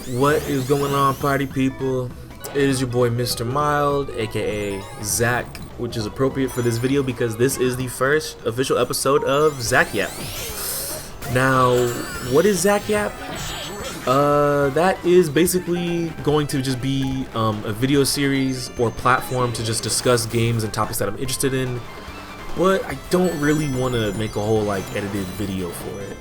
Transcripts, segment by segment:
What is going on, party people? It is your boy Mr. Mild, aka Zack, which is appropriate for this video because this is the first official episode of Zack Yap. Now, what is Zack Yap? That is basically going to just be a video series or platform to just discuss games and topics that I'm interested in, but I don't really want to make a whole edited video for it.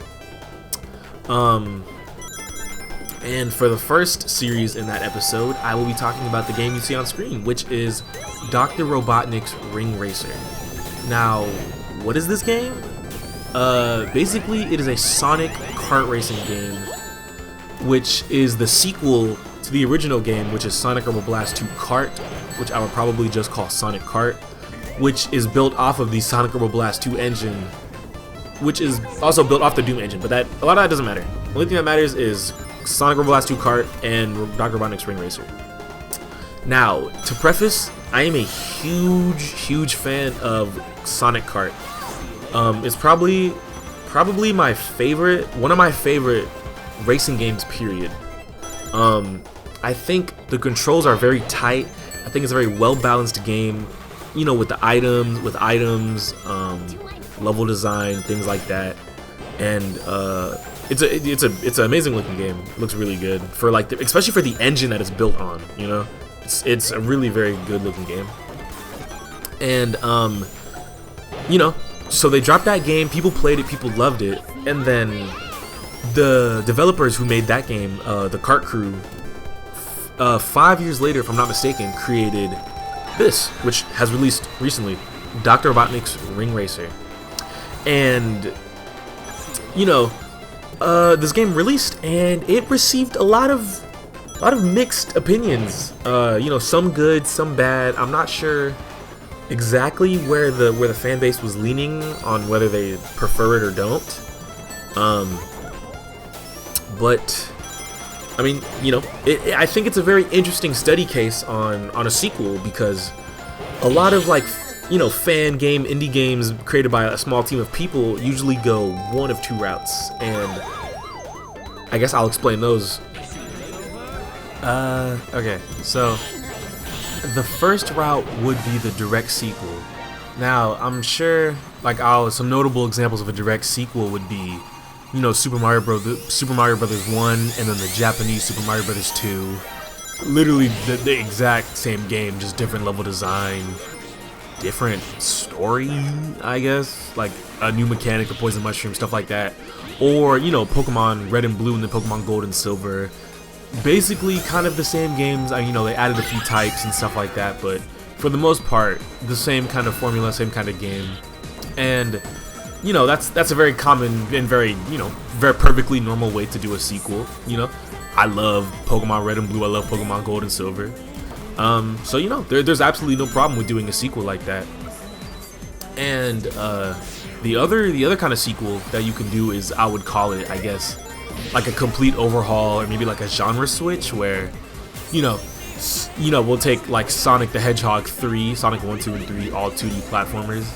And for the first series in that episode, I will be talking about the game you see on screen, which is Dr. Robotniks Ring Racer. Now, what is this game? Basically, it is a Sonic kart racing game, which is the sequel to the original game, which is Sonic Rebel Blast 2 Kart, which I would probably just call Sonic Kart, which is built off of the Sonic Rebel Blast 2 engine, which is also built off the Doom engine, but a lot of that doesn't matter. The only thing that matters is Sonic Rebel Blast 2 Kart and Dr. Robotniks Ring Racer. Now, to preface, I am a huge fan of Sonic Kart. It's probably my favorite, one of my favorite racing games, period. I think the controls are very tight. I think it's a very well-balanced game, you know, with the items, level design, things like that. And it's an amazing looking game. It looks really good for especially for the engine that it's built on, you know. It's a really very good looking game. And you know, so they dropped that game, people played it, people loved it, and then the developers who made that game, the Kart Crew, 5 years later, if I'm not mistaken, created this, which has released recently, Dr. Robotniks Ring Racer. And you know, this game released and it received a lot of mixed opinions. You know, some good, some bad. I'm not sure exactly where the fan base was leaning on whether they prefer it or don't. But I mean, you know, I think it's a very interesting study case on a sequel, because a lot of you know, fan game, indie games created by a small team of people usually go one of two routes, and I guess I'll explain those. Okay, so the first route would be the direct sequel. Now, I'm sure, some notable examples of a direct sequel would be, you know, Super Mario Brothers 1, and then the Japanese Super Mario Brothers 2. Literally the exact same game, just different level design, different story, I guess, like a new mechanic, the poison mushroom, stuff like that. Or, you know, Pokemon Red and Blue and then Pokemon Gold and Silver. Basically kind of the same games. You know, they added a few types and stuff like that, but for the most part, the same kind of formula, same kind of game. And you know, that's a very common and very, you know, very perfectly normal way to do a sequel. You know, I love Pokemon Red and Blue, I love Pokemon Gold and Silver. So you know, there's absolutely no problem with doing a sequel like that. And the other kind of sequel that you can do is, I would call it, I guess, like a complete overhaul, or maybe like a genre switch, where you know we'll take like Sonic the Hedgehog 3, Sonic 1, 2, and 3, all 2D platformers,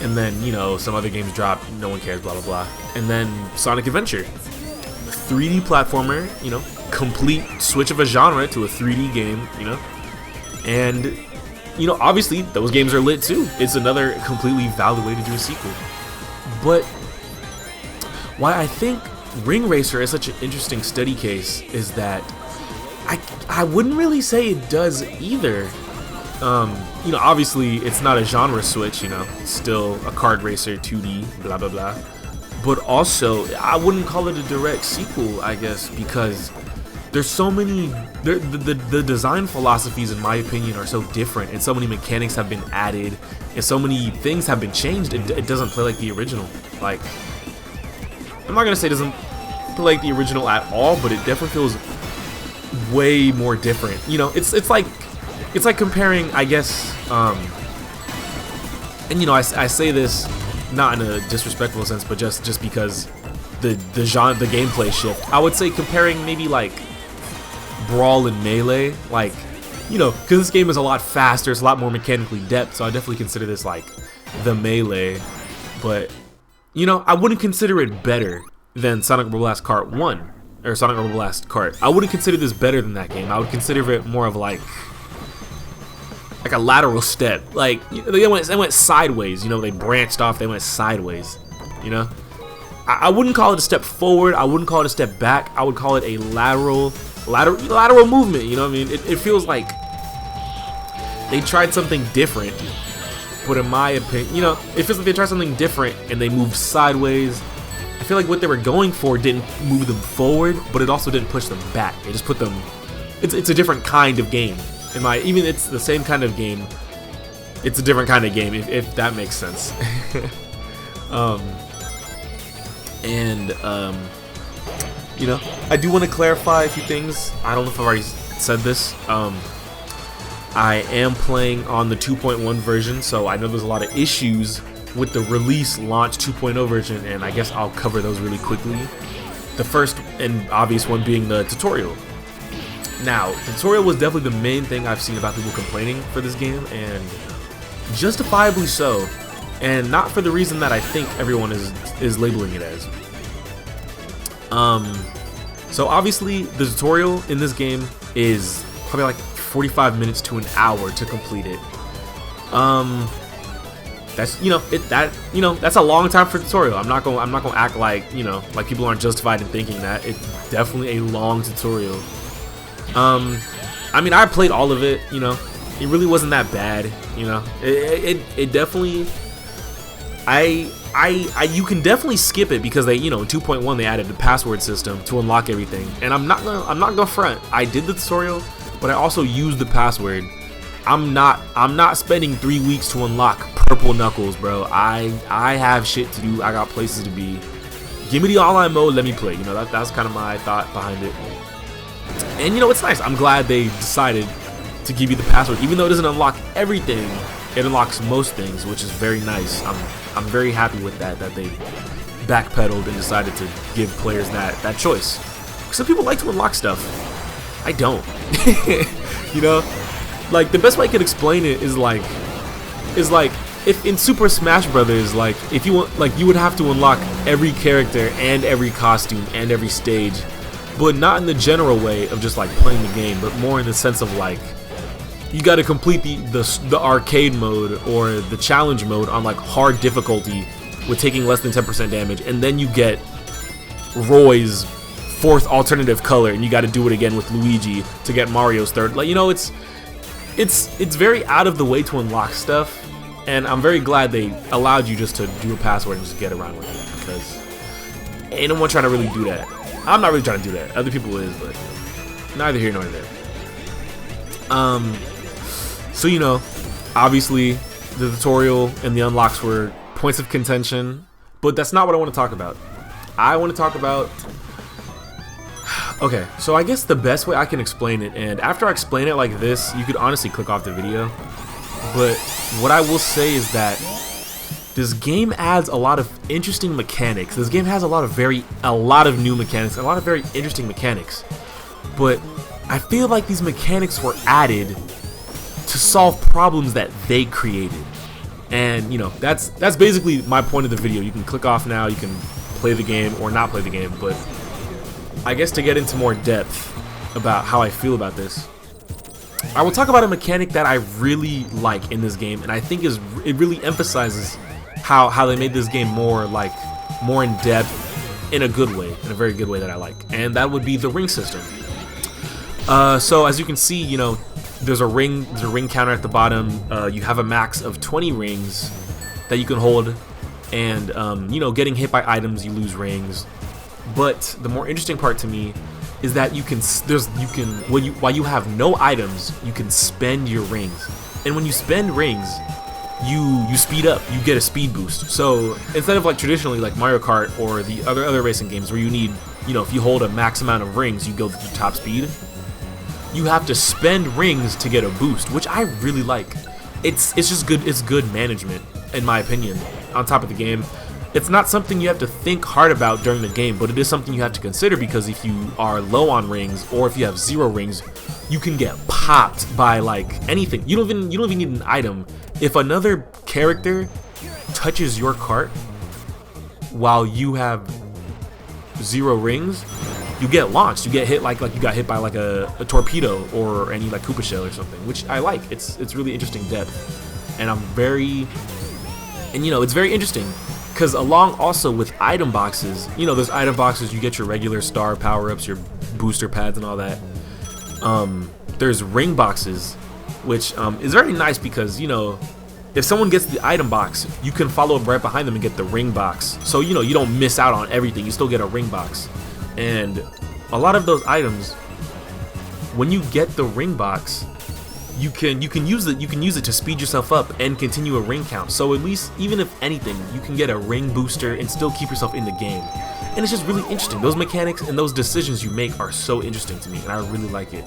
and then, you know, some other games drop, no one cares, blah blah blah, and then Sonic Adventure, 3D platformer, you know, complete switch of a genre to a 3D game, you know. And you know, obviously those games are lit too. It's another completely valid way to do a sequel. But why I think Ring Racer is such an interesting study case is that I wouldn't really say it does either. You know, obviously it's not a genre switch, you know, it's still a kart racer, 2D, blah blah blah. But also, I wouldn't call it a direct sequel, I guess, because there's so many, the design philosophies, in my opinion, are so different, and so many mechanics have been added, and so many things have been changed. It doesn't play like the original. Like, I'm not gonna say it doesn't play like the original at all, but it definitely feels way more different. You know, it's like comparing, I guess, and you know, I say this not in a disrespectful sense, but just because the gameplay shift. I would say comparing maybe like Brawl and Melee, like, you know, because this game is a lot faster, it's a lot more mechanically depth, so I definitely consider this like the Melee. But you know, I wouldn't consider it better than Sonic Rebel Blast Kart 1. or Sonic Rumble Blast cart. I wouldn't consider this better than that game. I would consider it more of like a lateral step. Like, they went sideways. You know, they branched off. They went sideways. You know, I wouldn't call it a step forward. I wouldn't call it a step back. I would call it a lateral movement. You know what I mean? It feels like they tried something different. But in my opinion, you know, it feels like they tried something different and they moved sideways. I feel like what they were going for didn't move them forward, but it also didn't push them back. It just put them. It's a different kind of game. Even it's the same kind of game. It's a different kind of game, if that makes sense. You know, I do want to clarify a few things. I don't know if I've already said this. I am playing on the 2.1 version, so I know there's a lot of issues with the release launch 2.0 version, and I guess I'll cover those really quickly. The first and obvious one being the tutorial. Now, the tutorial was definitely the main thing I've seen about people complaining for this game, and justifiably so, and not for the reason that I think everyone is labeling it as. So obviously the tutorial in this game is probably like 45 minutes to an hour to complete it. That's that's a long time for a tutorial. I'm not gonna act like, you know, like people aren't justified in thinking that. It's definitely a long tutorial. I mean, I played all of it, you know. It really wasn't that bad, you know. It definitely, you can definitely skip it because they, you know, in 2.1 they added the password system to unlock everything. And I'm not gonna front. I did the tutorial, but I also used the password. I'm not spending 3 weeks to unlock purple Knuckles, bro. I have shit to do. I got places to be. Give me the online mode, let me play. You know, that's kind of my thought behind it. And you know, it's nice. I'm glad they decided to give you the password, even though it doesn't unlock everything. It unlocks most things, which is very nice. I'm very happy with that they backpedaled and decided to give players that choice. Some people like to unlock stuff. I don't. You know, like the best way I could explain it is like if in Super Smash Brothers, like if you want, like you would have to unlock every character and every costume and every stage, but not in the general way of just like playing the game, but more in the sense of like you got to complete the arcade mode or the challenge mode on like hard difficulty with taking less than 10% damage, and then you get Roy's fourth alternative color, and you got to do it again with Luigi to get Mario's third. Like, you know, it's very out of the way to unlock stuff, and I'm very glad they allowed you just to do a password and just get around with it, because ain't no one trying to really do that. I'm not really trying to do that. Other people is, but neither here nor there. So, you know, obviously the tutorial and the unlocks were points of contention, but that's not what I want to talk about. I want to talk about... Okay, so I guess the best way I can explain it, and after I explain it like this, you could honestly click off the video, but what I will say is that this game adds a lot of interesting mechanics. This game has a lot of new mechanics, a lot of very interesting mechanics, but I feel like these mechanics were added to solve problems that they created. And you know, that's basically my point of the video. You can click off now, you can play the game or not play the game, but I guess to get into more depth about how I feel about this, I will talk about a mechanic that I really like in this game, and I think it really emphasizes how they made this game more in depth in a good way, in a very good way that I like, and that would be the ring system. So as you can see, you know, there's a ring counter at the bottom. You have a max of 20 rings that you can hold, and you know, getting hit by items, you lose rings. But the more interesting part to me is that while you have no items, you can spend your rings, and when you spend rings, you speed up. You get a speed boost. So instead of like traditionally like Mario Kart or the other racing games where you need, you know, if you hold a max amount of rings, you go to top speed. You have to spend rings to get a boost, which I really like. It's just good. It's good management, in my opinion. On top of the game, it's not something you have to think hard about during the game, but it is something you have to consider, because if you are low on rings or if you have 0 rings, you can get popped by like anything. You don't even need an item. If another character touches your cart while you have 0 rings, you get launched. You get hit like you got hit by like a torpedo or any like Koopa shell or something, which I like. It's really interesting depth, and it's very interesting because along also with item boxes, there's item boxes. You get your regular star power-ups, your booster pads, and all that. There's ring boxes, which is very nice because if someone gets the item box, you can follow up right behind them and get the ring box. So you don't miss out on everything. You still get a ring box. And a lot of those items, when you get the ring box, you can use it to speed yourself up and continue a ring count. So at least, even if anything, you can get a ring booster and still keep yourself in the game. And it's just really interesting. Those mechanics and those decisions you make are so interesting to me, and I really like it.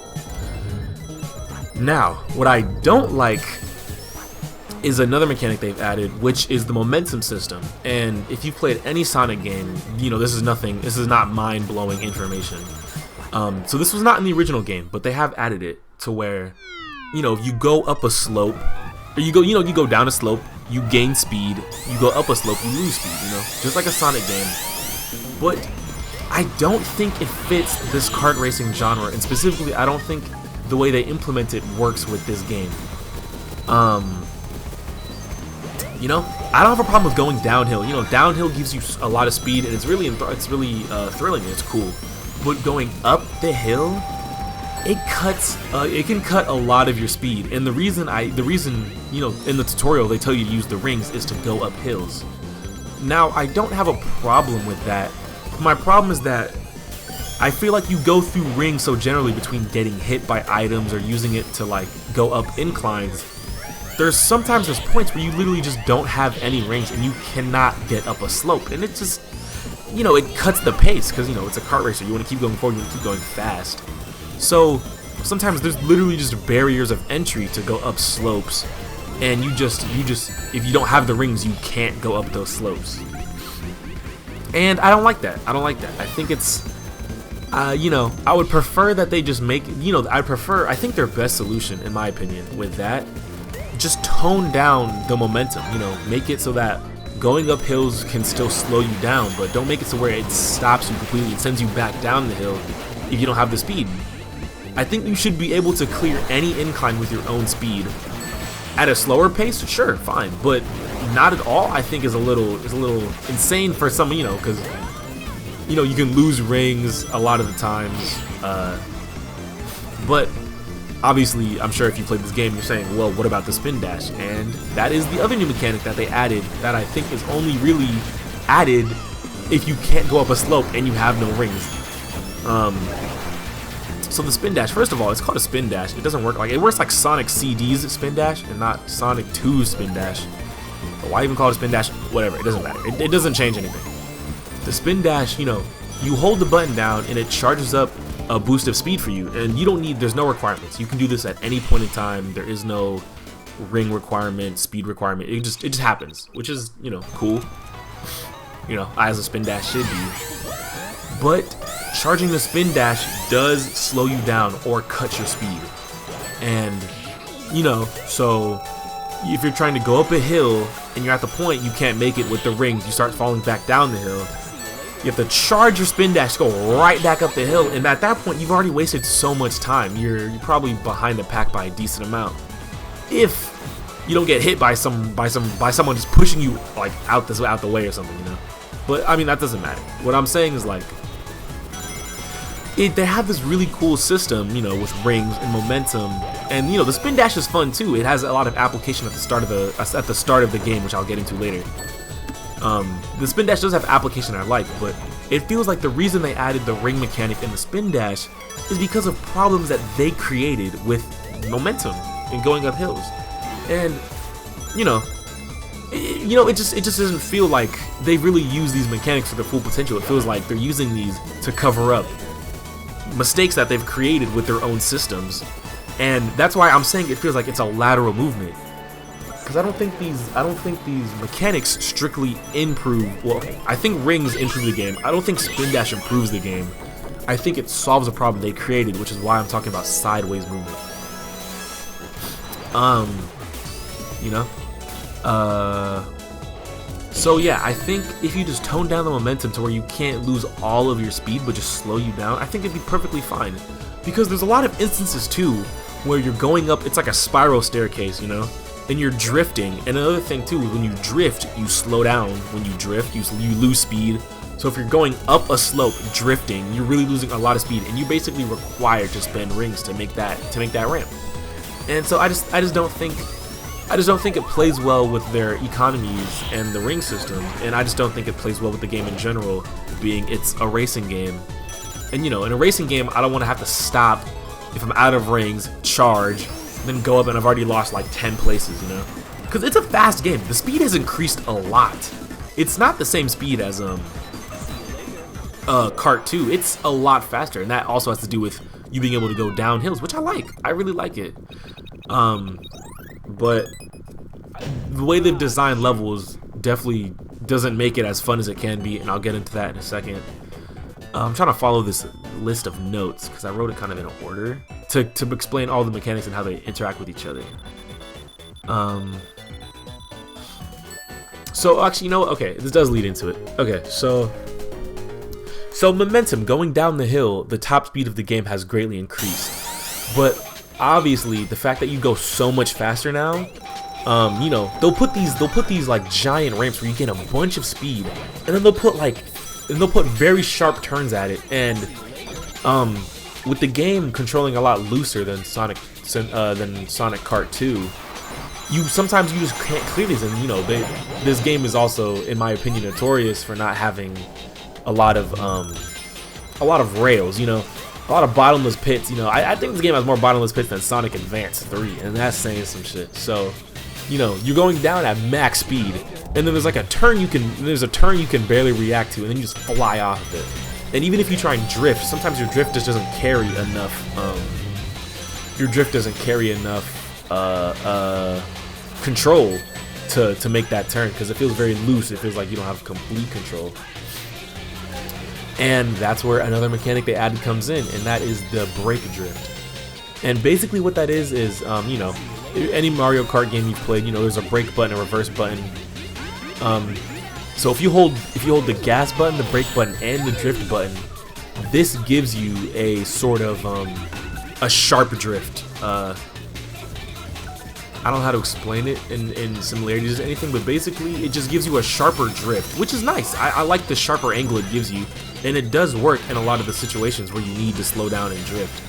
Now, what I don't like is another mechanic they've added, which is the momentum system. And if you've played any Sonic game, this is not mind-blowing information. So this was not in the original game, but they have added it to where, if you go up a slope, or you go down a slope, you gain speed. You go up a slope, you lose speed. Just like a Sonic game. But I don't think it fits this kart racing genre, and specifically, I don't think the way they implement it works with this game. I don't have a problem with going downhill. Downhill gives you a lot of speed, and it's really thrilling. And it's cool. But going up the hill, it can cut a lot of your speed. And the reason in the tutorial they tell you to use the rings is to go up hills. Now, I don't have a problem with that. My problem is that I feel like you go through rings so generally between getting hit by items or using it to like go up inclines. Sometimes there's points where you literally just don't have any rings and you cannot get up a slope, and it just, it cuts the pace because it's a kart racer. You want to keep going forward, you want to keep going fast. So sometimes there's literally just barriers of entry to go up slopes, and you just if you don't have the rings, you can't go up those slopes. And I don't like that. I think it's I would prefer that they just make I think their best solution, in my opinion, with that, just tone down the momentum. Make it so that going up hills can still slow you down, but don't make it so where it stops you completely and sends you back down the hill if you don't have the speed. I think you should be able to clear any incline with your own speed. At a slower pace, sure, fine, but not at all. I think is a little insane for some, because you can lose rings a lot of the times, but obviously, I'm sure if you played this game, you're saying, well, what about the spin dash? And that is the other new mechanic that they added that I think is only really added if you can't go up a slope and you have no rings. So the spin dash, first of all, it's called a spin dash. It doesn't work it works like Sonic CD's spin dash and not Sonic 2's spin dash. But why even call it a spin dash? Whatever, it doesn't matter. It doesn't change anything. The spin dash, you hold the button down and it charges up a boost of speed for you, and there's no requirements. You can do this at any point in time. There is no ring requirement, speed requirement. It just happens, which is cool. As a spin dash should be. But charging the spin dash does slow you down or cut your speed. And so if you're trying to go up a hill and you're at the point you can't make it with the rings, you start falling back down the hill. You have to charge your spin dash to go right back up the hill, and at that point, you've already wasted so much time. You're probably behind the pack by a decent amount. If you don't get hit by someone just pushing you like out the way or something, But I mean, that doesn't matter. What I'm saying is they have this really cool system, with rings and momentum, and the spin dash is fun too. It has a lot of application at the start of the game, which I'll get into later. The spin dash does have application I like, but it feels like the reason they added the ring mechanic in the spin dash is because of problems that they created with momentum and going up hills. And it just doesn't feel like they really use these mechanics to their full potential. It feels like they're using these to cover up mistakes that they've created with their own systems, and that's why I'm saying it feels like it's a lateral movement. Because I don't think these mechanics strictly improve. Well, okay, I think rings improve the game. I don't think spin dash improves the game. I think it solves a problem they created, which is why I'm talking about sideways movement. So yeah, I think if you just tone down the momentum to where you can't lose all of your speed but just slow you down, I think it'd be perfectly fine. Because there's a lot of instances too where you're going up, it's like a spiral staircase, you know, and you're drifting. And another thing too, when you drift, you slow down. When you drift, you lose speed. So if you're going up a slope drifting, you're really losing a lot of speed, and you basically require to spend rings to make that ramp. And so I just don't think it plays well with their economies and the ring system, and I just don't think it plays well with the game in general, being it's a racing game. And you know, in a racing game, I don't want to have to stop if I'm out of rings, charge, then go up and I've already lost like 10 places, you know? Because it's a fast game. The speed has increased a lot. It's not the same speed as Kart 2. It's a lot faster, and that also has to do with you being able to go down hills, which I like. I really like it. But the way they've designed levels definitely doesn't make it as fun as it can be, and I'll get into that in a second. I'm trying to follow this list of notes because I wrote it kind of in order to explain all the mechanics and how they interact with each other. So actually, you know what? Okay, this does lead into it. Okay, so momentum, going down the hill, the top speed of the game has greatly increased. But obviously, the fact that you go so much faster now, you know, they'll put these like giant ramps where you gain a bunch of speed, and then they'll put very sharp turns at it. And with the game controlling a lot looser than Sonic Kart 2, sometimes you just can't clear these. And you know, this game is also, in my opinion, notorious for not having a lot of rails, you know, a lot of bottomless pits. You know, I think this game has more bottomless pits than Sonic Advance 3, and that's saying some shit. So, you know, you're going down at max speed, and then there's like a turn you can barely react to, and then you just fly off of it. And even if you try and drift, sometimes your drift just doesn't carry enough. Control to make that turn, because it feels very loose. It feels like you don't have complete control. And that's where another mechanic they added comes in, and that is the brake drift. And basically what that is you know, any Mario Kart game you've played, you know, there's a brake button, a reverse button. So if you hold the gas button, the brake button, and the drift button, this gives you a sort of a sharp drift. I don't know how to explain it in similarities or anything, but basically it just gives you a sharper drift, which is nice. I like the sharper angle it gives you, and it does work in a lot of the situations where you need to slow down and drift.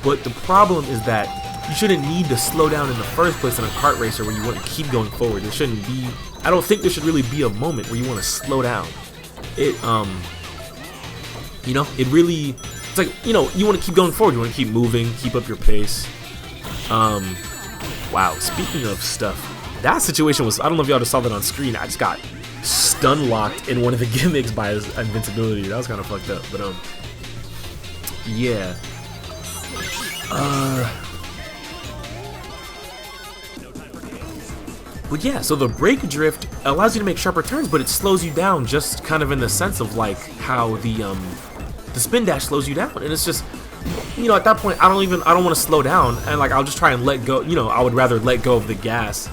But the problem is that you shouldn't need to slow down in the first place in a kart racer where you want to keep going forward. There shouldn't be, I don't think there should really be a moment where you want to slow down. It, you know, it really, it's like, you know, you want to keep going forward, you want to keep moving, keep up your pace. Wow, speaking of stuff, that situation was, I don't know if y'all just saw that on screen, I just got stun locked in one of the gimmicks by his invincibility. That was kind of fucked up, but yeah. But yeah, so the brake drift allows you to make sharper turns, but it slows you down just kind of in the sense of like how the spin dash slows you down. And it's just, you know, at that point, I don't want to slow down, and like I'll just try and let go. You know, I would rather let go of the gas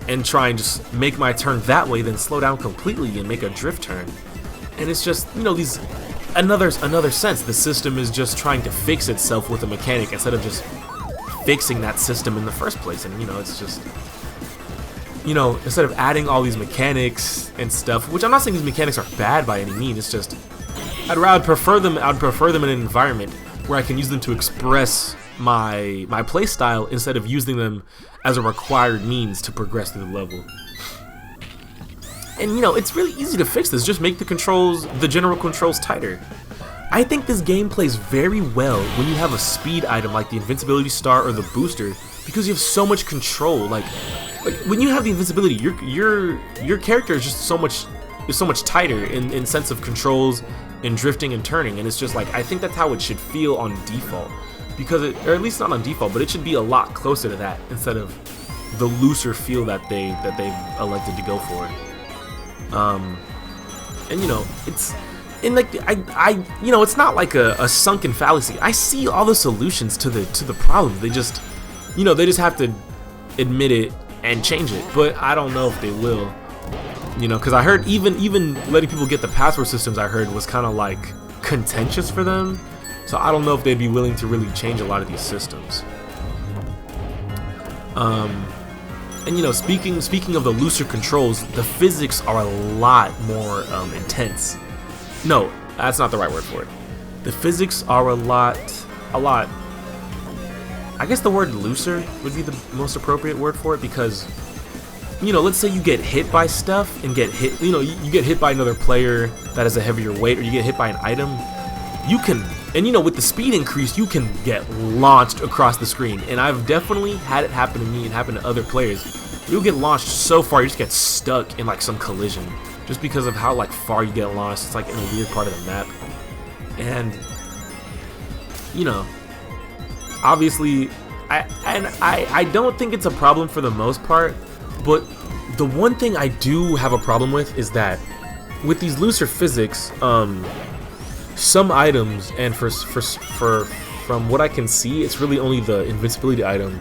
and try and just make my turn that way than slow down completely and make a drift turn. And it's just, you know, these another sense the system is just trying to fix itself with a mechanic instead of just fixing that system in the first place. And you know, it's just, you know, instead of adding all these mechanics and stuff, which I'm not saying these mechanics are bad by any means, it's just I'd prefer them in an environment where I can use them to express my play style instead of using them as a required means to progress through the level. And you know, it's really easy to fix this. Just make the general controls tighter. I think this game plays very well when you have a speed item like the invincibility star or the booster, because you have so much control. Like when you have the invincibility, your character is just so much tighter in sense of controls and drifting and turning, and it's just like, I think that's how it should feel on default, because or at least not on default, but it should be a lot closer to that instead of the looser feel that they've elected to go for. And you know, it's in like you know, it's not like a sunken fallacy. I see all the solutions to the problem. They just, you know, they just have to admit it and change it, but I don't know if they will. You know, because I heard even letting people get the password systems, I heard, was kind of like contentious for them. So I don't know if they'd be willing to really change a lot of these systems. And you know, speaking of the looser controls, the physics are a lot more intense. No, that's not the right word for it. The physics are a lot. I guess the word looser would be the most appropriate word for it, because, you know, let's say you get hit by stuff and get hit. You know, you get hit by another player that has a heavier weight, or you get hit by an item. You can, and you know, with the speed increase, you can get launched across the screen. And I've definitely had it happen to me and happen to other players. You'll get launched so far, you just get stuck in like some collision, just because of how like far you get launched. It's like in a weird part of the map. And you know, obviously, I don't think it's a problem for the most part. But the one thing I do have a problem with is that with these looser physics, some items, and from what I can see, it's really only the invincibility item.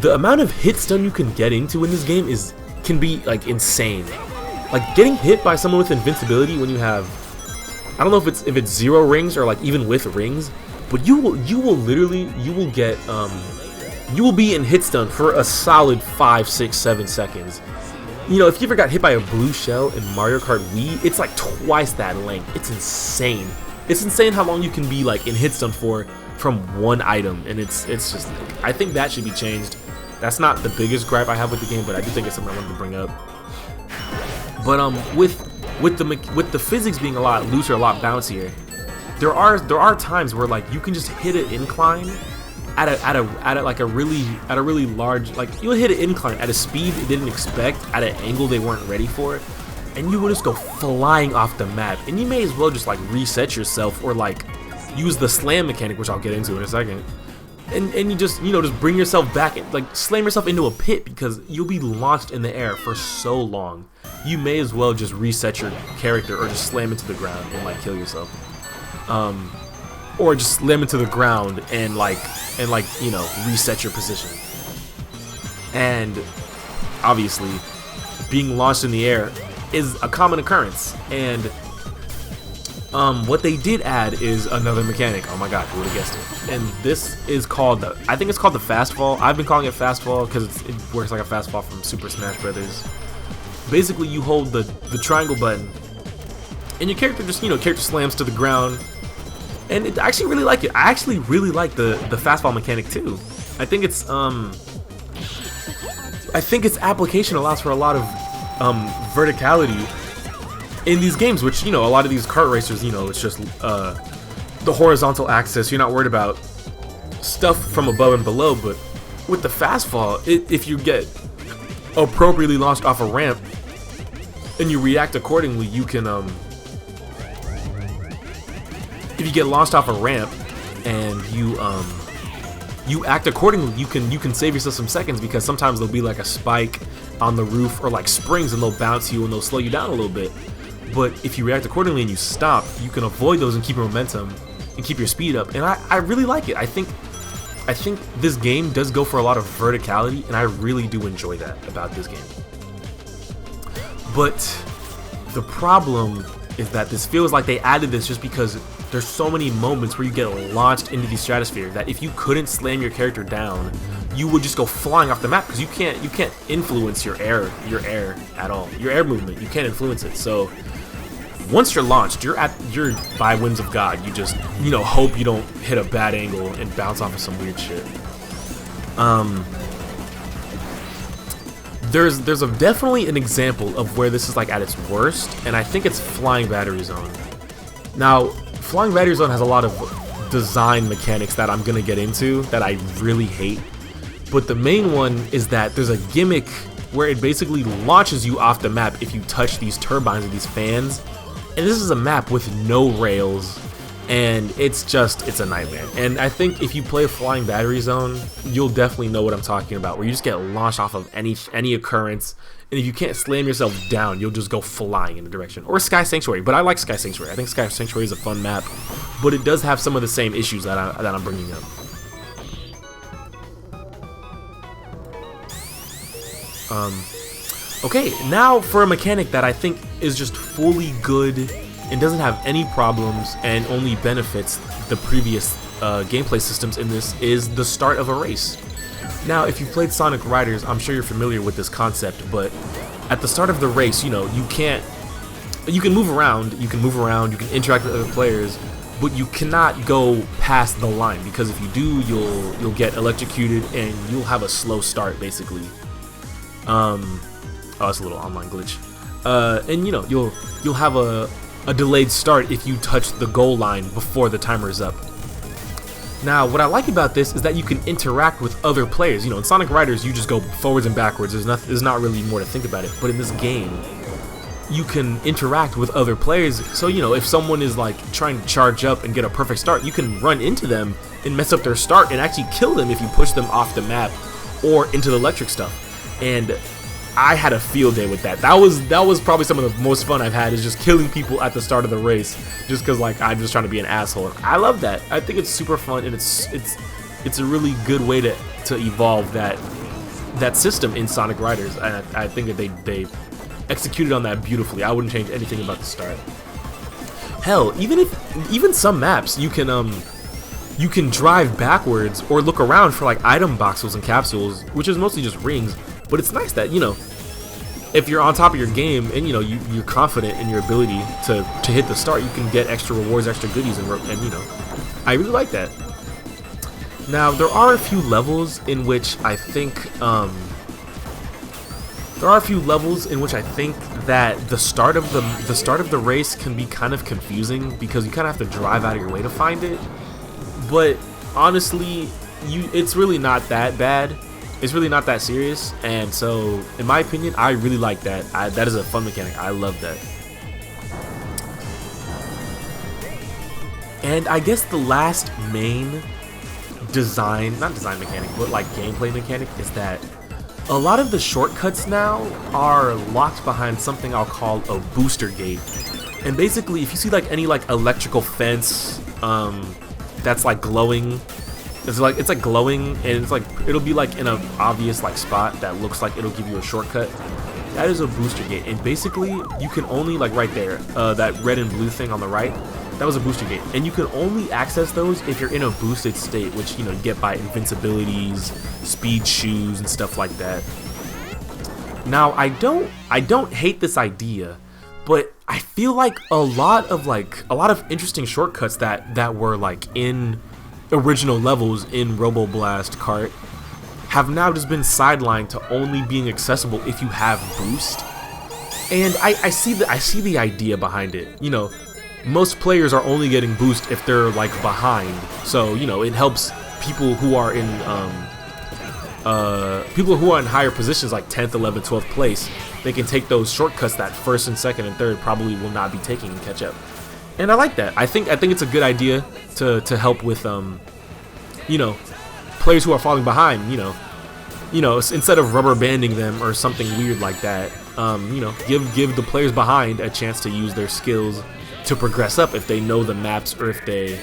The amount of hit stun you can get into in this game can be like insane. Like getting hit by someone with invincibility when you have, I don't know if it's 0 rings or like even with rings, but you will be in hit stun for a solid 5, 6, 7 seconds. You know, if you ever got hit by a blue shell in Mario Kart Wii, it's like twice that length. It's insane. It's insane how long you can be like in hit stun from one item, and it's just, I think that should be changed. That's not the biggest gripe I have with the game, but I do think it's something I wanted to bring up. But with the physics being a lot looser, a lot bouncier, there are times where like you can just hit an incline at a really large, like you'll hit an incline at a speed you didn't expect, at an angle they weren't ready for, and you will just go flying off the map. And you may as well just like reset yourself, or like use the slam mechanic, which I'll get into in a second. And you just, you know, just bring yourself back, and like slam yourself into a pit, because you'll be launched in the air for so long. You may as well just reset your character, or just slam into the ground and like kill yourself. Or just slam into the ground and like you know, reset your position. And obviously, being launched in the air is a common occurrence. And what they did add is another mechanic. Oh my god, who would have guessed it? And this is called I think it's called the fast fall. I've been calling it fast fall because it works like a fast fall from Super Smash Brothers. Basically, you hold the triangle button, and your character just, you know, character slams to the ground. And I actually really like it. I actually really like the fast fall mechanic too. I think its application allows for a lot of verticality in these games, which, you know, a lot of these kart racers, you know, it's just the horizontal axis. You're not worried about stuff from above and below. But with the fast fall, if you get appropriately launched off a ramp and you react accordingly, you can if you get launched off a ramp and you act accordingly, you can save yourself some seconds, because sometimes there'll be like a spike on the roof, or like springs, and they'll bounce you and they'll slow you down a little bit. But if you react accordingly and you stop, you can avoid those and keep your momentum and keep your speed up. And I really like it. I think this game does go for a lot of verticality, and I really do enjoy that about this game. But the problem is that this feels like they added this just because there's so many moments where you get launched into the stratosphere that if you couldn't slam your character down, you would just go flying off the map, because you can't influence your air at all. Your air movement, you can't influence it. So once you're launched, you're by whims of God. You just, you know, hope you don't hit a bad angle and bounce off of some weird shit. There's definitely an example of where this is like at its worst, and I think it's Flying Battery Zone. Now, Flying Battery Zone has a lot of design mechanics that I'm gonna get into that I really hate. But the main one is that there's a gimmick where it basically launches you off the map if you touch these turbines or these fans. And this is a map with no rails, and it's a nightmare. And I think if you play Flying Battery Zone, you'll definitely know what I'm talking about, where you just get launched off of any occurrence, and if you can't slam yourself down, you'll just go flying in a direction. Or Sky Sanctuary, but I like Sky Sanctuary. I think Sky Sanctuary is a fun map, but it does have some of the same issues that I'm bringing up. Okay, now for a mechanic that I think is just fully good and doesn't have any problems and only benefits the previous gameplay systems in this is the start of a race. Now, if you've played Sonic Riders, I'm sure you're familiar with this concept, but at the start of the race, you know, you can move around, you can interact with other players, but you cannot go past the line, because if you do, you'll get electrocuted and you'll have a slow start, basically. Oh, it's a little online glitch. And you know, you'll have a delayed start if you touch the goal line before the timer is up. Now, what I like about this is that you can interact with other players. You know, in Sonic Riders, you just go forwards and backwards. There's not really more to think about it. But in this game, you can interact with other players. So, you know, if someone is like trying to charge up and get a perfect start, you can run into them and mess up their start and actually kill them if you push them off the map or into the electric stuff. And I had a field day with that. That was probably some of the most fun I've had, is just killing people at the start of the race, just because like I'm just trying to be an asshole. And I love that. I think it's super fun, and it's a really good way to evolve that system in Sonic Riders. And I think that they executed on that beautifully. I wouldn't change anything about the start. Hell, even some maps you can drive backwards or look around for like item boxes and capsules, which is mostly just rings. But it's nice that, you know, if you're on top of your game and, you know, you're confident in your ability to hit the start, you can get extra rewards, extra goodies, and you know, I really like that. Now, there are a few levels in which I think that the start of the race can be kind of confusing, because you kind of have to drive out of your way to find it. But honestly, it's really not that bad. It's really not that serious, and so in my opinion, I really like that. That is a fun mechanic. I love that. And I guess the last main not design mechanic, but like gameplay mechanic, is that a lot of the shortcuts now are locked behind something I'll call a booster gate. And basically, if you see like any like electrical fence that's like glowing, it's like glowing, and it's like it'll be like in an obvious like spot that looks like it'll give you a shortcut. That is a booster gate, and basically you can only, like right there, that red and blue thing on the right, that was a booster gate, and you can only access those if you're in a boosted state, which, you know, you get by invincibilities, speed shoes, and stuff like that. Now, I don't hate this idea, but I feel like a lot of interesting shortcuts that were like in original levels in Robo Blast Kart have now just been sidelined to only being accessible if you have boost. And I see the idea behind it. You know, most players are only getting boost if they're like behind, so, you know, it helps people who are in higher positions, like 10th, 11th, 12th place. They can take those shortcuts that first and second and third probably will not be taking and catch up. And I like that. I think it's a good idea to help with you know, players who are falling behind. You know, instead of rubber banding them or something weird like that, you know, give the players behind a chance to use their skills to progress up if they know the maps or if they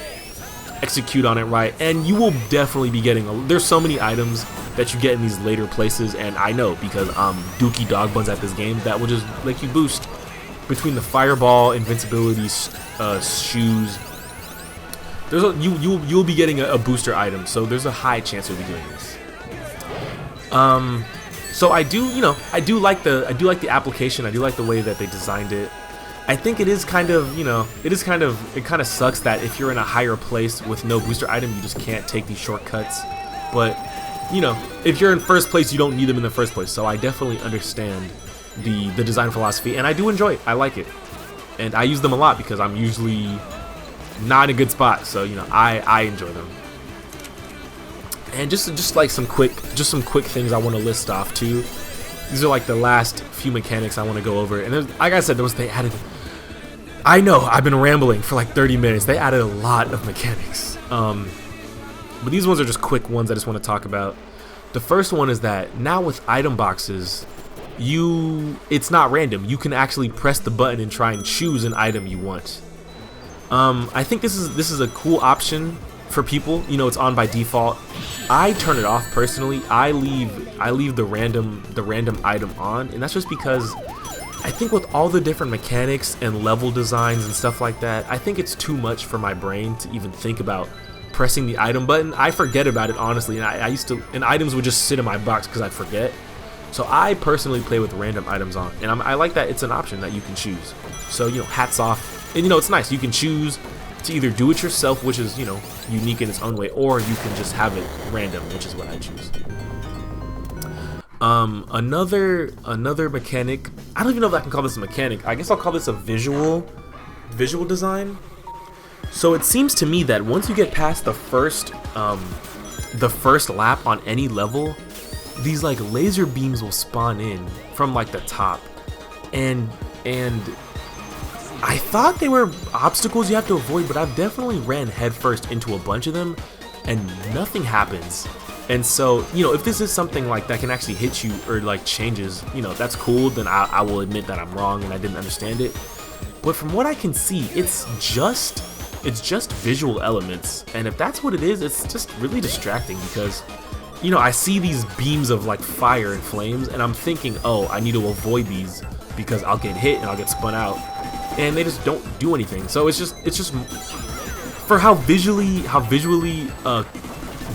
execute on it right. And you will definitely be getting there's so many items that you get in these later places, and I know because I'm Dookie Dog Buns at this game, that will just let you boost between the fireball, invincibility, shoes. You'll be getting a booster item, so there's a high chance you'll be doing this. So I do like the application. I do like the way that they designed it. I think it is kind of, you know, it kind of sucks that if you're in a higher place with no booster item, you just can't take these shortcuts. But, you know, if you're in first place, you don't need them in the first place. So I definitely understand the design philosophy, and I do enjoy it. I like it, and I use them a lot because I'm usually not in a good spot. So, you know, I enjoy them. And just like some quick things I want to list off too. These are like the last few mechanics I want to go over. And there's, like I said, they added. I know I've been rambling for like 30 minutes. They added a lot of mechanics. But these ones are just quick ones I just want to talk about. The first one is that now with item boxes, it's not random. You can actually press the button and try and choose an item you want. I think this is a cool option for people. You know, it's on by default. I turn it off personally. I leave the random item on, and that's just because I think with all the different mechanics and level designs and stuff like that, I think it's too much for my brain to even think about pressing the item button. I forget about it, honestly, and I used to, and items would just sit in my box because I forget. So I personally play with random items on, and I like that it's an option that you can choose. So, you know, hats off. And, you know, it's nice. You can choose to either do it yourself, which is, you know, unique in its own way, or you can just have it random, which is what I choose. Another mechanic, I don't even know if I can call this a mechanic. I guess I'll call this a visual design. So it seems to me that once you get past the first lap on any level, these like laser beams will spawn in from like the top, and I thought they were obstacles you have to avoid, but I've definitely ran headfirst into a bunch of them and nothing happens. And so, you know, if this is something like that can actually hit you or like changes, you know, that's cool. Then I will admit that I'm wrong and I didn't understand it. But from what I can see, it's just visual elements. And if that's what it is, it's just really distracting because, you know, I see these beams of like fire and flames and I'm thinking, oh, I need to avoid these because I'll get hit and I'll get spun out. And they just don't do anything. So it's just for how visually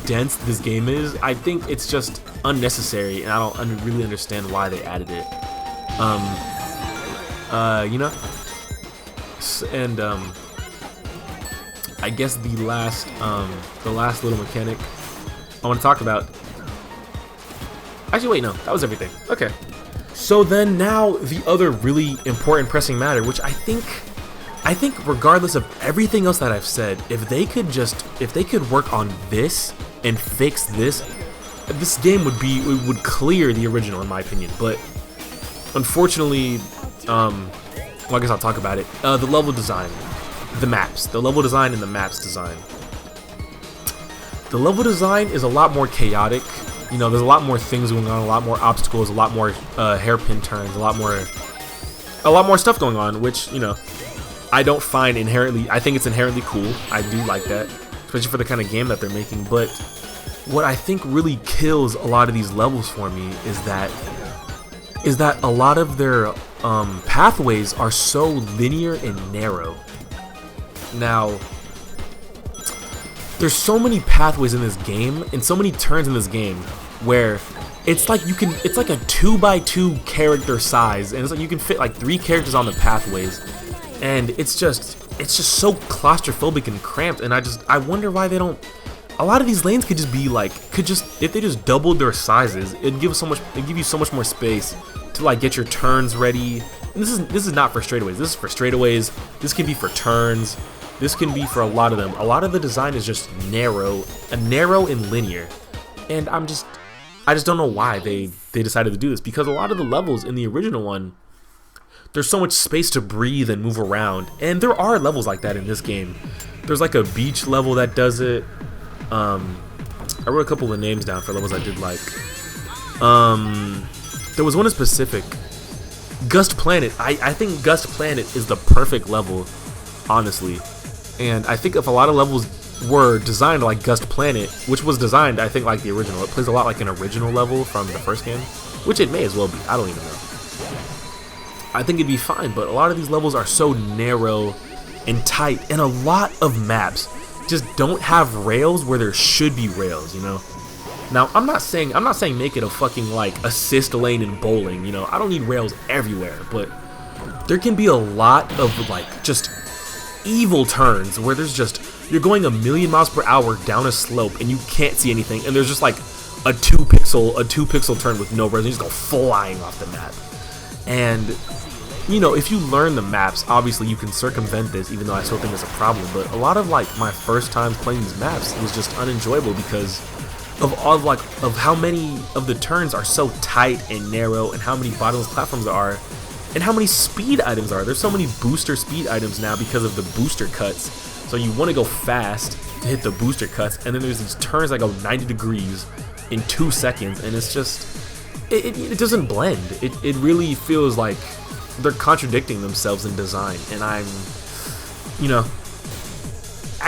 dense this game is, I think it's just unnecessary, and I don't really understand why they added it. You know, and I guess the last little mechanic I want to talk about. Actually, wait, no, that was everything. Okay. So then now the other really important pressing matter, which I think regardless of everything else that I've said, if they could work on this and fix this game would clear the original in my opinion. But unfortunately, well, I guess I'll talk about it. The level design, the level design and the maps design. The level design is a lot more chaotic. You know, there's a lot more things going on, a lot more obstacles, a lot more hairpin turns, a lot more stuff going on, which, you know, I don't find inherently. I think it's inherently cool. I do like that, especially for the kind of game that they're making. But what I think really kills a lot of these levels for me is that a lot of their pathways are so linear and narrow. Now, there's so many pathways in this game and so many turns in this game where it's like it's like a 2x2 character size, and it's like you can fit like 3 characters on the pathways, and it's just so claustrophobic and cramped. And I wonder why they don't. A lot of these lanes could just be like, if they just doubled their sizes, it'd give you so much more space to like get your turns ready. And this is not for straightaways. This is for straightaways. This can be for turns. This can be for a lot of them. A lot of the design is just narrow and linear, and I just don't know why they decided to do this, because a lot of the levels in the original one, there's so much space to breathe and move around, and there are levels like that in this game. There's like a beach level that does it. I wrote a couple of names down for levels I did like. There was one in specific, Gust Planet. I think Gust Planet is the perfect level, honestly. And I think if a lot of levels were designed like Gust Planet, which was designed, I think, like the original, it plays a lot like an original level from the first game, which it may as well be. I don't even know. I think it'd be fine, but a lot of these levels are so narrow and tight, and a lot of maps just don't have rails where there should be rails, you know? Now, I'm not saying make it a fucking like assist lane in bowling, you know? I don't need rails everywhere, but there can be a lot of like just evil turns where there's just, you're going 1,000,000 miles per hour down a slope and you can't see anything, and there's just like a two pixel turn with no rails, and you just go flying off the map. And you know, if you learn the maps, obviously you can circumvent this, even though I still think it's a problem. But a lot of like my first times playing these maps was just unenjoyable because of how many of the turns are so tight and narrow, and how many bottomless platforms there are, and how many speed items are. There's so many booster speed items now because of the booster cuts. So you want to go fast to hit the booster cuts, and then there's these turns that go 90 degrees in 2 seconds, and it's just it doesn't blend. It really feels like they're contradicting themselves in design, and I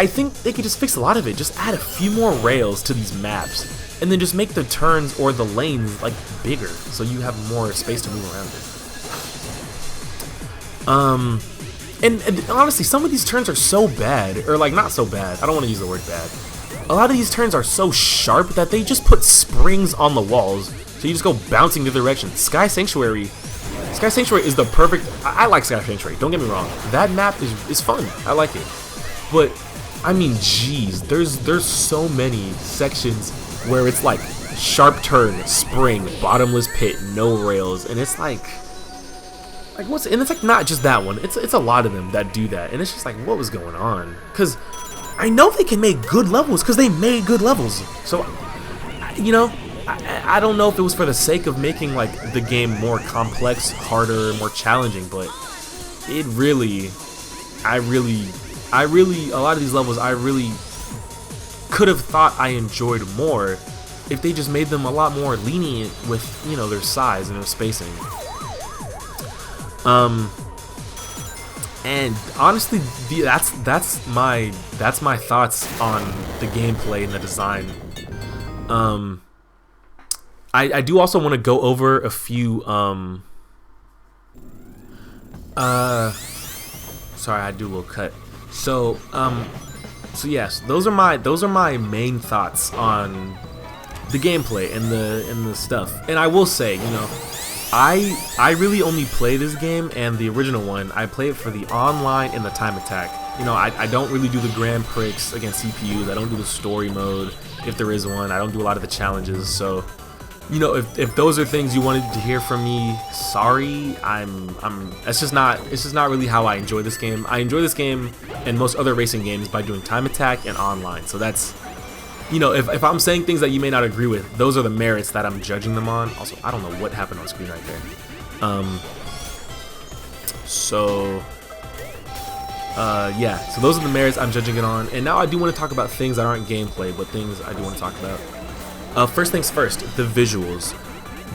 I think they could just fix a lot of it. Just add a few more rails to these maps, and then just make the turns or the lanes like bigger, so you have more space to move around it. And honestly, some of these turns are so bad, or like not so bad. I don't want to use the word bad. A lot of these turns are so sharp that they just put springs on the walls, so you just go bouncing the other direction. Sky Sanctuary is the perfect. I like Sky Sanctuary. Don't get me wrong. That map is fun. I like it. But I mean, geez, there's so many sections where it's like sharp turn, spring, bottomless pit, no rails, and it's like what's, and it's like not just that one. It's a lot of them that do that, and it's just like, what was going on? Because I know they can make good levels because they made good levels. So, you know, I don't know if it was for the sake of making like the game more complex, harder, more challenging, but it really, a lot of these levels I really could have thought I enjoyed more if they just made them a lot more lenient with, you know, their size and their spacing. And honestly, that's my thoughts on the gameplay and the design. I do also want to go over a few sorry, I do a little cut. So yes, those are my main thoughts on the gameplay and the stuff. And I will say, you know, I really only play this game and the original one. I play it for the online and the time attack. You know, I don't really do the Grand Prix against CPUs. I don't do the story mode if there is one. I don't do a lot of the challenges. So, you know, if those are things you wanted to hear from me, sorry. It's just not really how I enjoy this game. I enjoy this game and most other racing games by doing time attack and online. So that's, you know, if I'm saying things that you may not agree with, those are the merits that I'm judging them on. Also, I don't know what happened on screen right there. Yeah, so those are the merits I'm judging it on. And now I do want to talk about things that aren't gameplay, but things I do want to talk about. First things first, the visuals.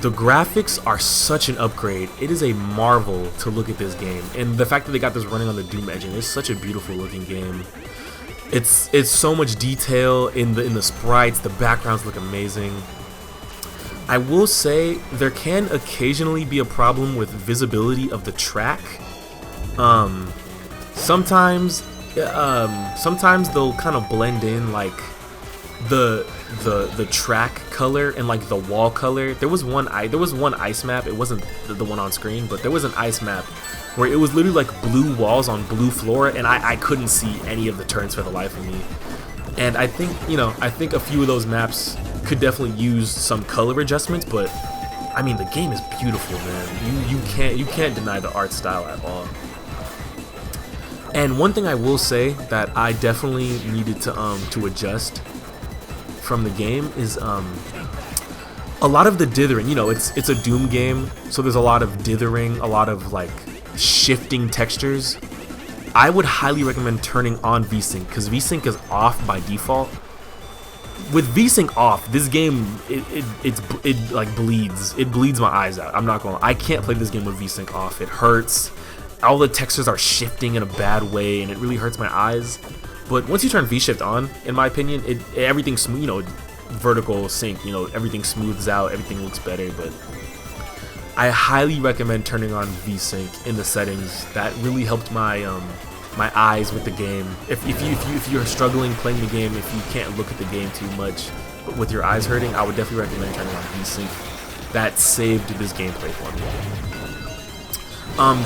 The graphics are such an upgrade. It is a marvel to look at this game. And the fact that they got this running on the Doom engine is such a beautiful looking game. It's so much detail in the sprites. The backgrounds look amazing. I will say there can occasionally be a problem with visibility of the track. Sometimes they'll kind of blend in like the track color and like the wall color. There was one ice map. It wasn't the one on screen, but there was an ice map where it was literally like blue walls on blue floor, and I couldn't see any of the turns for the life of me. And I think, you know, a few of those maps could definitely use some color adjustments, but I mean, the game is beautiful, man. You can't deny the art style at all. And one thing I will say that I definitely needed to adjust from the game is a lot of the dithering. You know, it's a Doom game, so there's a lot of dithering, a lot of like shifting textures. I would highly recommend turning on VSync, because VSync is off by default. With VSync off, this game it like bleeds. It bleeds my eyes out. I'm not gonna. I can't play this game with VSync off. It hurts. All the textures are shifting in a bad way, and it really hurts my eyes. But once you turn V-Shift on, in my opinion, everything's smooth. You know, vertical sync. You know, everything smooths out. Everything looks better. But I highly recommend turning on VSync in the settings. That really helped my my eyes with the game. If you're struggling playing the game, if you can't look at the game too much, but with your eyes hurting, I would definitely recommend turning on VSync. That saved this gameplay for me.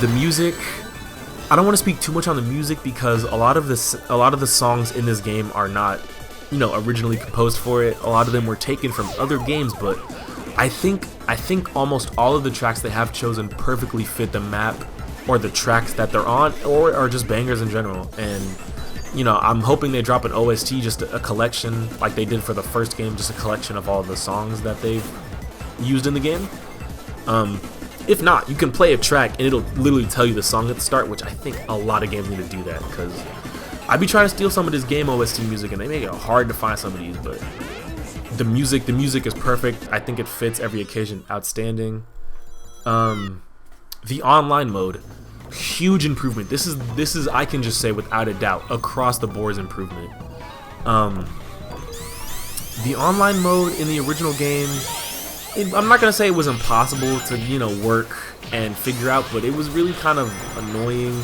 The music, I don't want to speak too much on the music because a lot of the songs in this game are not, you know, originally composed for it. A lot of them were taken from other games, but I think almost all of the tracks they have chosen perfectly fit the map or the tracks that they're on, or are just bangers in general. And you know, I'm hoping they drop an OST, just a collection like they did for the first game, just a collection of all the songs that they've used in the game. If not, you can play a track and it'll literally tell you the song at the start, which I think a lot of games need to do that, because I'd be trying to steal some of this game OST music and they make it hard to find some of these, but the music is perfect. I think it fits every occasion outstanding. The online mode. huge improvement. This is I can just say without a doubt across the board's improvement. The online mode in the original game, I'm not gonna say it was impossible to, you know, work and figure out, but it was really kind of annoying.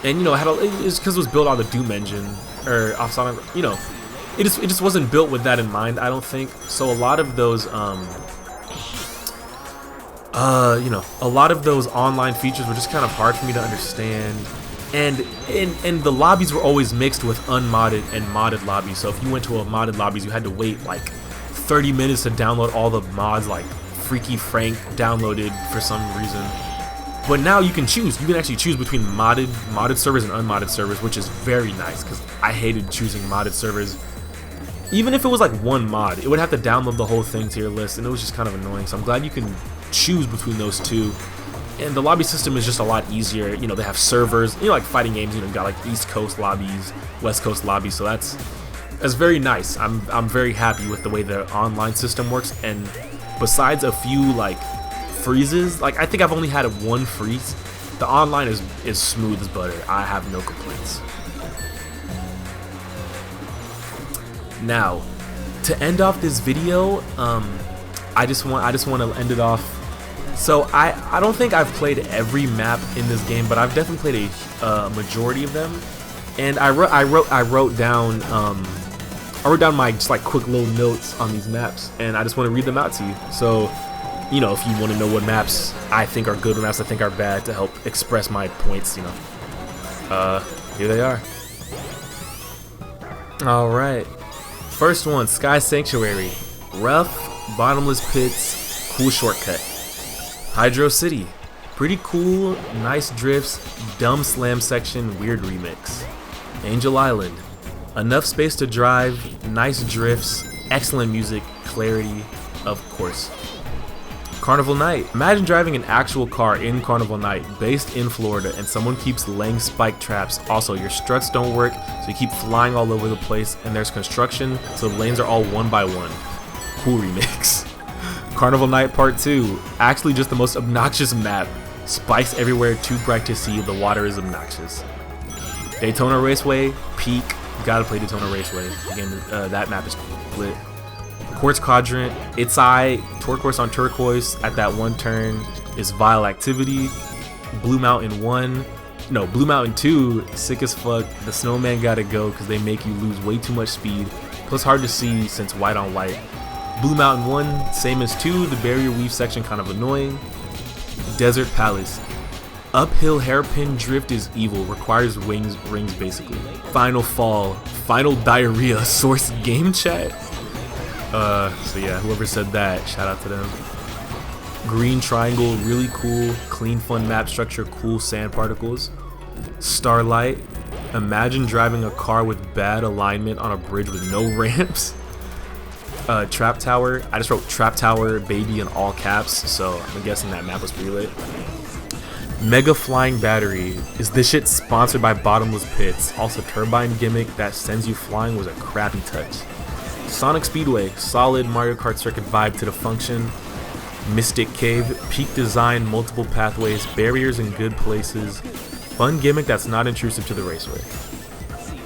And, you know, it's because it was built on the Doom engine, or off Sonic, you know, it just wasn't built with that in mind, I don't think. So a lot of those you know, a lot of those online features were just kind of hard for me to understand. And the lobbies were always mixed with unmodded and modded lobbies. So if you went to a modded lobbies, you had to wait like 30 minutes to download all the mods, like Freaky Frank downloaded for some reason. But now you can choose. You can actually choose between modded servers and unmodded servers, which is very nice because I hated choosing modded servers. Even if it was like one mod, it would have to download the whole thing to your list, and it was just kind of annoying. So I'm glad you can choose between those two. And the lobby system is just a lot easier. You know, they have servers, you know, like fighting games, you know, you got like East Coast lobbies, West Coast lobbies, so that's very nice. I'm very happy with the way the online system works. And besides a few like freezes, like I think I've only had one freeze, the online is smooth as butter. I have no complaints. Now, to end off this video, I just want to end it off. So I don't think I've played every map in this game, but I've definitely played a majority of them. And I wrote down my just like quick little notes on these maps, and I just want to read them out to you. So, you know, if you want to know what maps I think are good, what maps I think are bad, to help express my points, you know, here they are. All right. First one, Sky Sanctuary. Rough, bottomless pits, cool shortcut. Hydro City. Pretty cool, nice drifts, dumb slam section, weird remix. Angel Island. Enough space to drive, nice drifts, excellent music, clarity, of course. Carnival Night. Imagine driving an actual car in Carnival Night, based in Florida, and someone keeps laying spike traps. Also, your struts don't work, so you keep flying all over the place, and there's construction, so the lanes are all one by one. Cool remix. Carnival Night Part 2. Actually just the most obnoxious map. Spikes everywhere, too bright to see, the water is obnoxious. Daytona Raceway, peak. Gotta play Daytona Raceway. Again, that map is lit. Quartz Quadrant, its eye, turquoise on turquoise at that one turn is vile activity. Blue Mountain 1, no, Blue Mountain 2, sick as fuck. The snowman gotta go because they make you lose way too much speed. Plus hard to see since white on white. Blue Mountain 1, same as 2, the barrier weave section kind of annoying. Desert Palace. Uphill hairpin drift is evil, requires rings basically. Final Fall, Final Diarrhea, source game chat. So yeah, whoever said that, shout out to them. Green Triangle, really cool, clean fun map structure, cool sand particles. Starlight, imagine driving a car with bad alignment on a bridge with no ramps. Trap Tower, I just wrote Trap Tower baby in all caps, so I'm guessing that map was pretty lit. Mega Flying Battery, is this shit sponsored by Bottomless Pits? Also, turbine gimmick that sends you flying was a crappy touch. Sonic Speedway, solid Mario Kart circuit vibe to the function. Mystic Cave, peak design, multiple pathways, barriers in good places. Fun gimmick that's not intrusive to the raceway.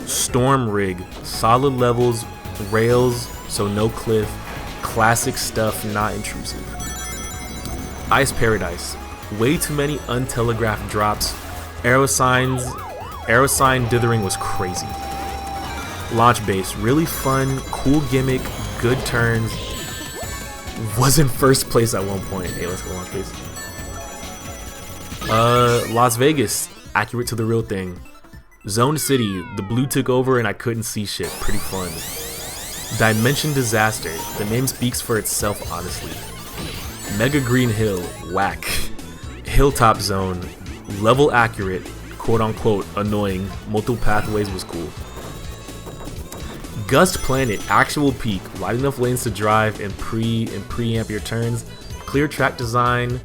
Storm Rig, solid levels, rails, so no cliff. Classic stuff, not intrusive. Ice Paradise, way too many untelegraphed drops. Aerosine dithering was crazy. Launch Base, really fun, cool gimmick, good turns. Was in first place at one point. Hey, let's go Launch Base. Las Vegas, accurate to the real thing. Zone City, the blue took over and I couldn't see shit. Pretty fun. Dimension Disaster, the name speaks for itself honestly. Mega Green Hill, whack. Hilltop Zone, level accurate, quote unquote annoying, multiple pathways was cool. Gust Planet, actual peak, wide enough lanes to drive and preamp your turns, clear track design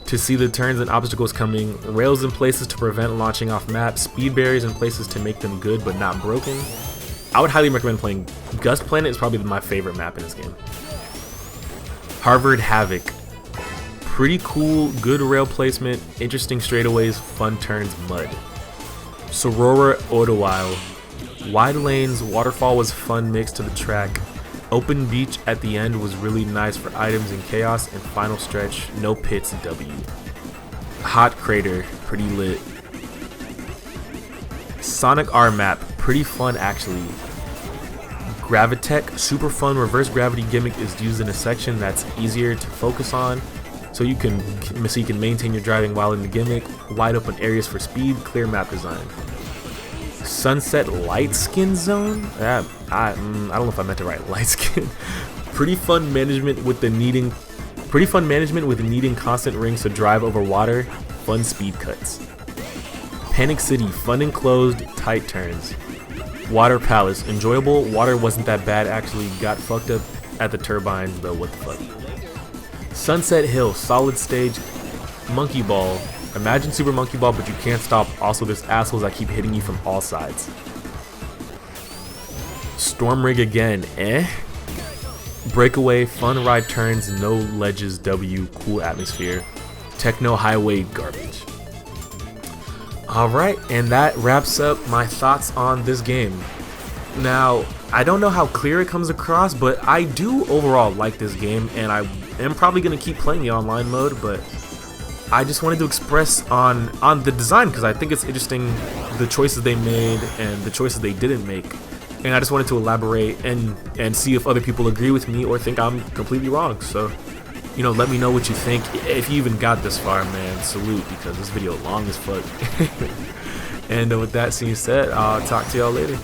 to see the turns and obstacles coming, rails in places to prevent launching off maps, speed barriers in places to make them good but not broken. I would highly recommend playing Gust Planet, is probably my favorite map in this game. Harvard Havoc, Pretty cool, good rail placement, interesting straightaways, fun turns, mud. Sorora Autowile. Wide lanes, waterfall was fun mix to the track. Open beach at the end was really nice for items and chaos, and final stretch, no pits, W. Hot Crater, pretty lit. Sonic R map, pretty fun actually. Gravitech, super fun reverse gravity gimmick is used in a section that's easier to focus on, so you can maintain your driving while in the gimmick. Wide open areas for speed, clear map design. Sunset Light Skin Zone? Yeah, I don't know if I meant to write light skin. Pretty fun management with needing constant rings to drive over water. Fun speed cuts. Panic City, fun enclosed, tight turns. Water Palace, enjoyable. Water wasn't that bad actually. Got fucked up at the turbines, but what the fuck. Sunset Hill, solid stage. Monkey Ball. Imagine Super Monkey Ball, but you can't stop. Also, there's assholes that keep hitting you from all sides. Storm Rig again, Breakaway, fun ride turns, no ledges, W, cool atmosphere. Techno Highway, garbage. Alright, and that wraps up my thoughts on this game. Now, I don't know how clear it comes across, but I do overall like this game, and I am probably going to keep playing the online mode, but I just wanted to express on the design, because I think it's interesting the choices they made and the choices they didn't make. And I just wanted to elaborate and see if other people agree with me or think I'm completely wrong. So, you know, let me know what you think. If you even got this far, man, salute, because this video long as fuck. And with that being said, I'll talk to y'all later.